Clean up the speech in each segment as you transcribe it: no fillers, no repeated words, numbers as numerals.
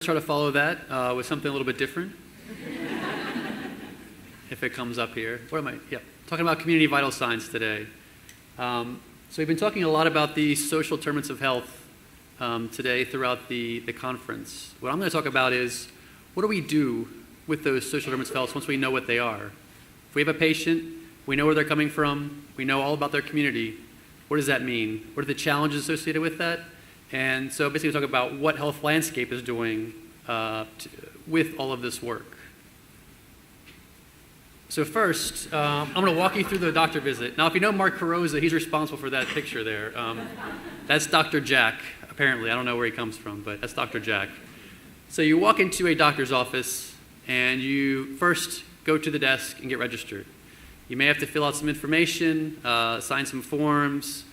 Try to follow that with something a little bit different. If it comes up here. What am I? Yeah, talking about community vital signs today. So we've been talking a lot about the social determinants of health today throughout the conference. What I'm going to talk about is what do we do with those social determinants of health once we know what they are? If we have a patient, we know where they're coming from, we know all about their community, what does that mean? What are the challenges associated with that? And so basically we'll talk about what health landscape is doing with all of this work. So first, I'm going to walk you through the doctor visit. Now, if you know Mark Carosa, he's responsible for that picture there. That's Dr. Jack, apparently. I don't know where he comes from, but that's Dr. Jack. So you walk into a doctor's office, and you first go to the desk and get registered. You may have to fill out some information, sign some forms,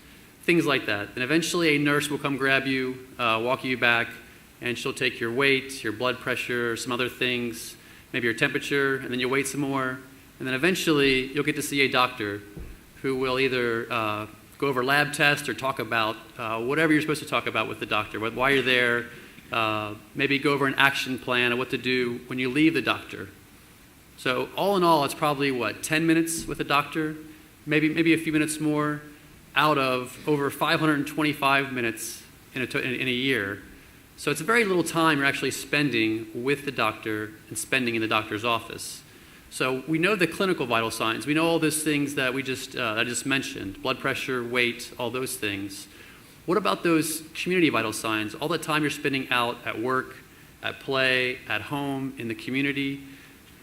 things like that. And eventually a nurse will come grab you, walk you back, and she'll take your weight, your blood pressure, some other things, maybe your temperature, and then you'll wait some more. And then eventually you'll get to see a doctor who will either go over lab tests or talk about whatever you're supposed to talk about with the doctor, why you're there, maybe go over an action plan of what to do when you leave the doctor. So all in all, it's probably, 10 minutes with a doctor, maybe a few minutes more, out of over 525 minutes in a year. So it's very little time you're actually spending with the doctor and spending in the doctor's office. So we know the clinical vital signs. We know all those things that I just mentioned, blood pressure, weight, all those things. What about those community vital signs? All the time you're spending out at work, at play, at home, in the community.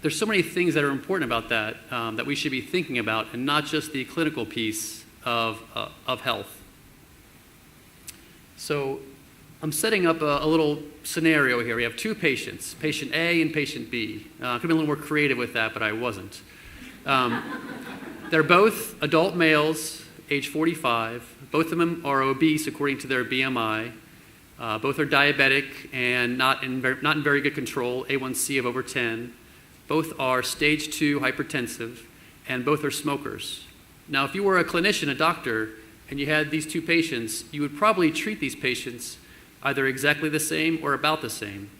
There's so many things that are important about that that we should be thinking about, and not just the clinical piece of health. So I'm setting up a little scenario here. We have two patients, patient A and patient B. I could have been a little more creative with that, but I wasn't. They're both adult males, age 45. Both of them are obese according to their BMI. Both are diabetic and not in very good control, A1C of over 10. Both are stage 2 hypertensive, and both are smokers. Now, if you were a clinician, a doctor, and you had these two patients, you would probably treat these patients either exactly the same or about the same.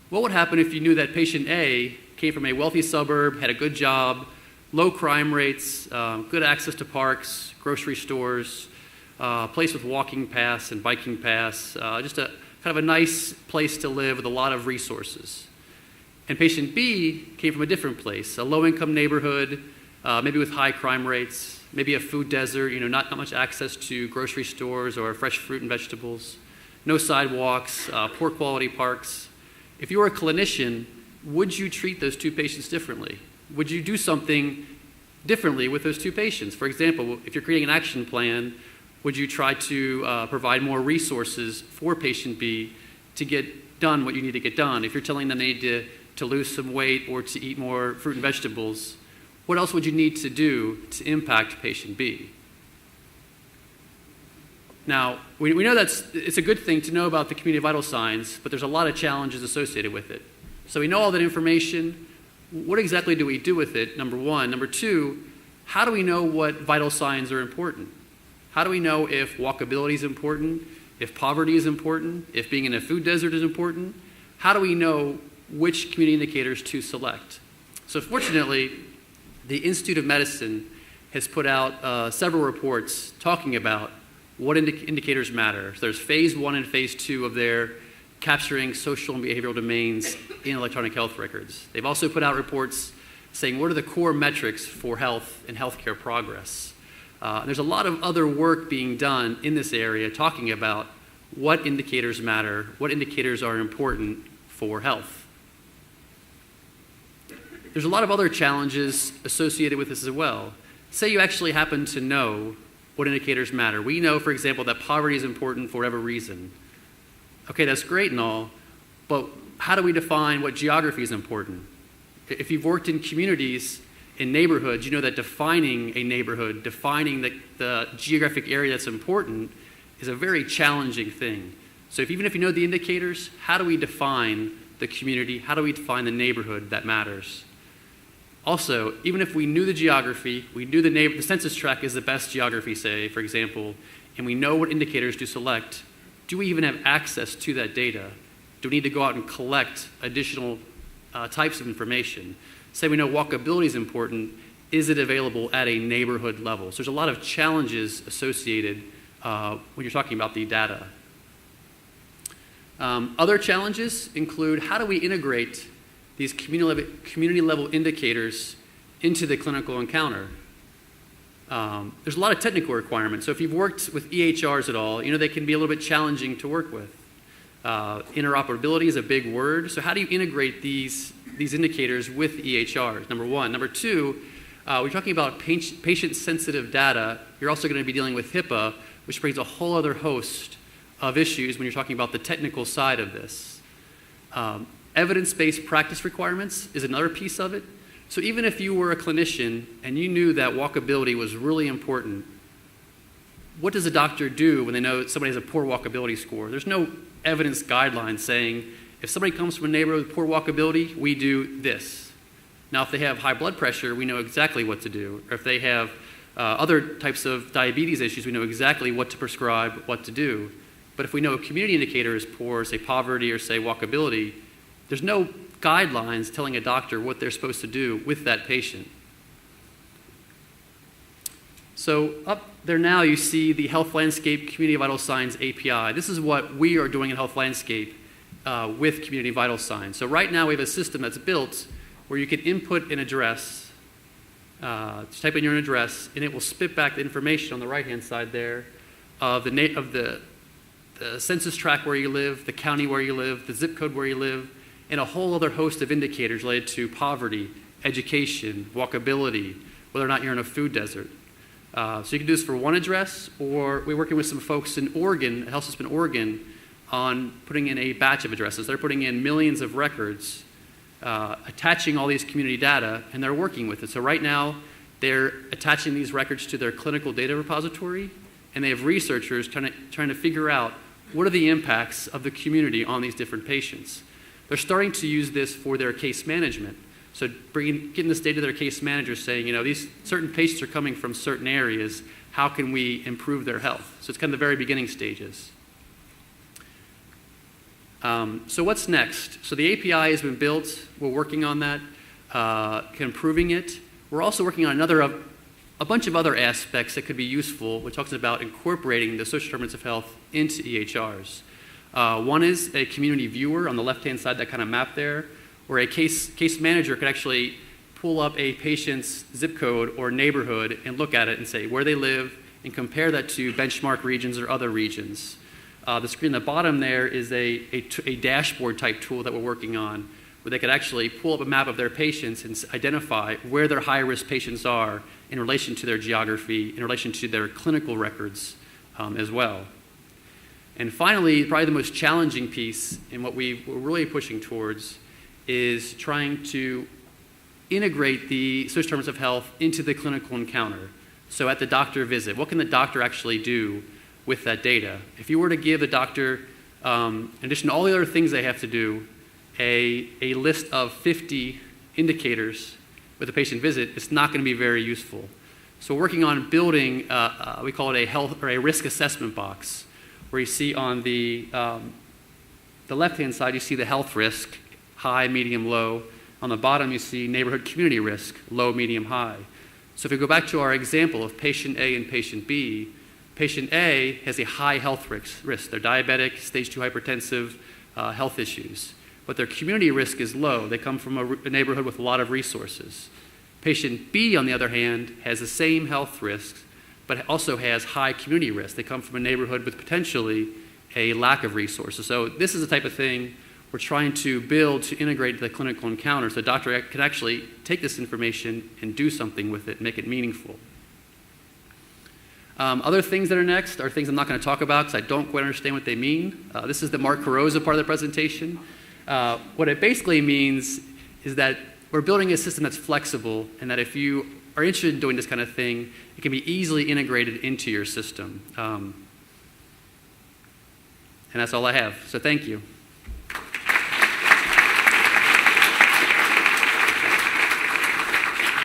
What would happen if you knew that patient A came from a wealthy suburb, had a good job, low crime rates, good access to parks, grocery stores, place with walking paths and biking paths, just a kind of a nice place to live with a lot of resources. And patient B came from a different place, a low-income neighborhood, maybe with high crime rates, maybe a food desert, not much access to grocery stores or fresh fruit and vegetables, no sidewalks, poor quality parks. If you were a clinician, would you treat those two patients differently? Would you do something differently with those two patients? For example, if you're creating an action plan, would you try to provide more resources for patient B to get done what you need to get done? If you're telling them they need to lose some weight or to eat more fruit and vegetables, what else would you need to do to impact patient B? Now, we know it's a good thing to know about the community vital signs, but there's a lot of challenges associated with it. So we know all that information. What exactly do we do with it, number one? Number two, how do we know what vital signs are important? How do we know if walkability is important, if poverty is important, if being in a food desert is important? How do we know which community indicators to select? So fortunately, the Institute of Medicine has put out several reports talking about what indicators matter. So there's phase 1 and phase 2 of their capturing social and behavioral domains in electronic health records. They've also put out reports saying what are the core metrics for health and healthcare progress. There's a lot of other work being done in this area talking about what indicators matter, what indicators are important for health. There's a lot of other challenges associated with this as well. Say you actually happen to know what indicators matter. We know, for example, that poverty is important for whatever reason. Okay, that's great and all, but how do we define what geography is important? If you've worked in communities, in neighborhoods, you know that defining a neighborhood, defining the geographic area that's important is a very challenging thing. So even if you know the indicators, how do we define the community? How do we define the neighborhood that matters? Also, even if we knew the geography, we knew the census tract is the best geography, say, for example, and we know what indicators to select, do we even have access to that data? Do we need to go out and collect additional types of information? Say we know walkability is important. Is it available at a neighborhood level? So there's a lot of challenges associated when you're talking about the data. Other challenges include how do we integrate these community level indicators into the clinical encounter? There's a lot of technical requirements. So if you've worked with EHRs at all, you know they can be a little bit challenging to work with. Interoperability is a big word. So how do you integrate these indicators with EHRs, number one? Number two, we're talking about patient-sensitive data. You're also going to be dealing with HIPAA, which brings a whole other host of issues when you're talking about the technical side of this. Evidence-based practice requirements is another piece of it. So even if you were a clinician and you knew that walkability was really important, what does a doctor do when they know somebody has a poor walkability score? There's no evidence guidelines saying, if somebody comes from a neighborhood with poor walkability, we do this. Now, if they have high blood pressure, we know exactly what to do. Or if they have other types of diabetes issues, we know exactly what to prescribe, what to do. But if we know a community indicator is poor, say poverty or say walkability, there's no guidelines telling a doctor what they're supposed to do with that patient. So up there now you see the Health Landscape Community Vital Signs API. This is what we are doing in Health Landscape with Community Vital Signs. So right now we have a system that's built where you can input an address, just type in your own address, and it will spit back the information on the right-hand side there of the census tract where you live, the county where you live, the zip code where you live, and a whole other host of indicators related to poverty, education, walkability, whether or not you're in a food desert. So you can do this for one address, or we're working with some folks in Oregon, Health System in Oregon, on putting in a batch of addresses. They're putting in millions of records, attaching all these community data, and they're working with it. So right now, they're attaching these records to their clinical data repository, and they have researchers trying to figure out what are the impacts of the community on these different patients. They're starting to use this for their case management. So getting this data to their case managers saying, these certain patients are coming from certain areas, how can we improve their health? So it's kind of the very beginning stages. So what's next? So the API has been built. We're working on that, improving it. We're also working on a bunch of other aspects that could be useful, which talks about incorporating the social determinants of health into EHRs. One is a community viewer on the left-hand side, that kind of map there, where a case manager could actually pull up a patient's zip code or neighborhood and look at it and say where they live and compare that to benchmark regions or other regions. The screen at the bottom there is a dashboard type tool that we're working on, where they could actually pull up a map of their patients and identify where their high-risk patients are in relation to their geography, in relation to their clinical records as well. And finally, probably the most challenging piece in what we're really pushing towards is trying to integrate the social determinants of health into the clinical encounter. So at the doctor visit, what can the doctor actually do with that data? If you were to give the doctor, in addition to all the other things they have to do, a list of 50 indicators with a patient visit, it's not going to be very useful. So we're working on building, we call it a health or a risk assessment box, where you see on the left-hand side, you see the health risk, high, medium, low. On the bottom, you see neighborhood community risk, low, medium, high. So if we go back to our example of patient A and patient B, patient A has a high health risk. They're diabetic, stage 2 hypertensive, health issues. But their community risk is low. They come from a neighborhood with a lot of resources. Patient B, on the other hand, has the same health risks, but also has high community risk. They come from a neighborhood with potentially a lack of resources. So this is the type of thing we're trying to build to integrate the clinical encounter so the doctor can actually take this information and do something with it, make it meaningful. Other things that are next are things I'm not going to talk about because I don't quite understand what they mean. This is the Mark Carosa part of the presentation. What it basically means is that we're building a system that's flexible and that if you are interested in doing this kind of thing, it can be easily integrated into your system. And that's all I have. So thank you.